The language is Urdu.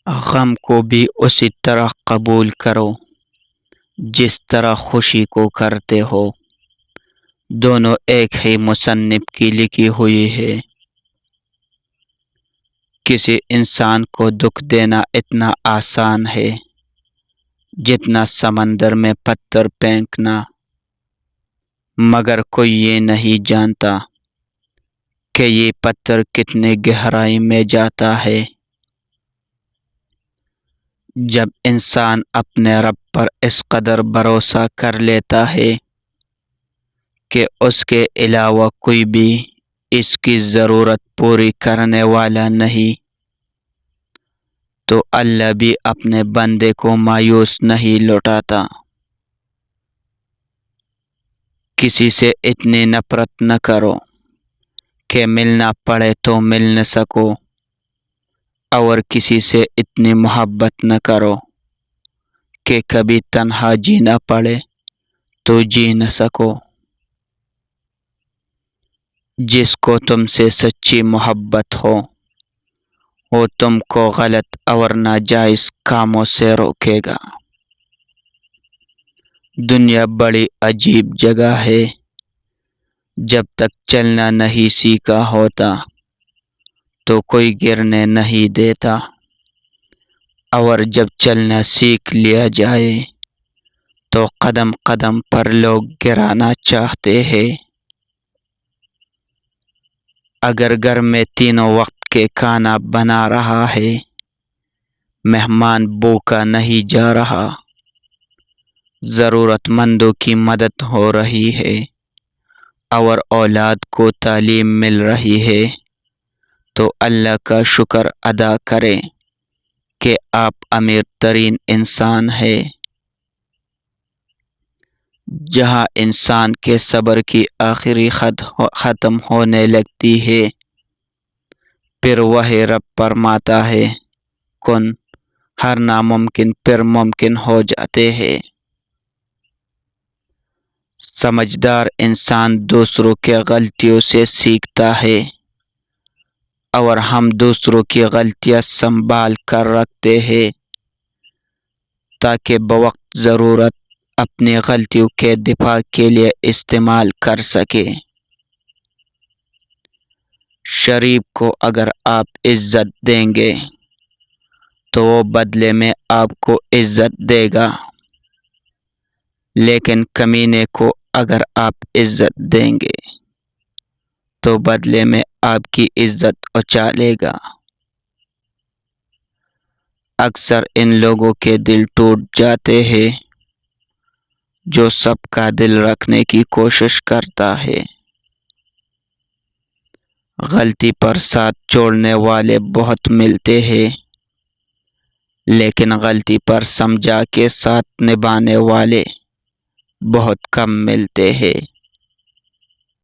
غم کو بھی اسی طرح قبول کرو جس طرح خوشی کو کرتے ہو، دونوں ایک ہی مصنف کی لکھی ہوئی ہے۔ کسی انسان کو دکھ دینا اتنا آسان ہے جتنا سمندر میں پتھر پھینکنا، مگر کوئی یہ نہیں جانتا کہ یہ پتھر کتنے گہرائی میں جاتا ہے۔ جب انسان اپنے رب پر اس قدر بھروسہ کر لیتا ہے کہ اس کے علاوہ کوئی بھی اس کی ضرورت پوری کرنے والا نہیں، تو اللہ بھی اپنے بندے کو مایوس نہیں لوٹاتا۔ کسی سے اتنی نفرت نہ کرو کہ ملنا پڑے تو مل نہ سکو، اور کسی سے اتنی محبت نہ کرو کہ کبھی تنہا جینا پڑے تو جی نہ سکو۔ جس کو تم سے سچی محبت ہو وہ تم کو غلط اور ناجائز کاموں سے روکے گا۔ دنیا بڑی عجیب جگہ ہے، جب تک چلنا نہیں سیکھا ہوتا تو کوئی گرنے نہیں دیتا، اور جب چلنا سیکھ لیا جائے تو قدم قدم پر لوگ گرانا چاہتے ہیں۔ اگر گھر میں تینوں وقت کے کھانا بنا رہا ہے، مہمان بھوکا نہیں جا رہا، ضرورت مندوں کی مدد ہو رہی ہے، اور اولاد کو تعلیم مل رہی ہے، تو اللہ کا شکر ادا کریں کہ آپ امیر ترین انسان ہیں۔ جہاں انسان کے صبر کی آخری حد ختم ہونے لگتی ہے، پھر وہی رب فرماتا ہے کن، ہر ناممکن پھر ممکن ہو جاتے ہیں۔ سمجھدار انسان دوسروں کے غلطیوں سے سیکھتا ہے، اور ہم دوسروں کی غلطیاں سنبھال کر رکھتے ہیں تاکہ بوقت ضرورت اپنی غلطیوں کے دفاع کے لیے استعمال کر سکے۔ شریف کو اگر آپ عزت دیں گے تو وہ بدلے میں آپ کو عزت دے گا، لیکن کمینے کو اگر آپ عزت دیں گے تو بدلے میں آپ کی عزت اچھالے گا۔ اکثر ان لوگوں کے دل ٹوٹ جاتے ہیں جو سب کا دل رکھنے کی کوشش کرتا ہے۔ غلطی پر ساتھ چھوڑنے والے بہت ملتے ہیں، لیکن غلطی پر سمجھا کے ساتھ نبھانے والے بہت کم ملتے ہیں۔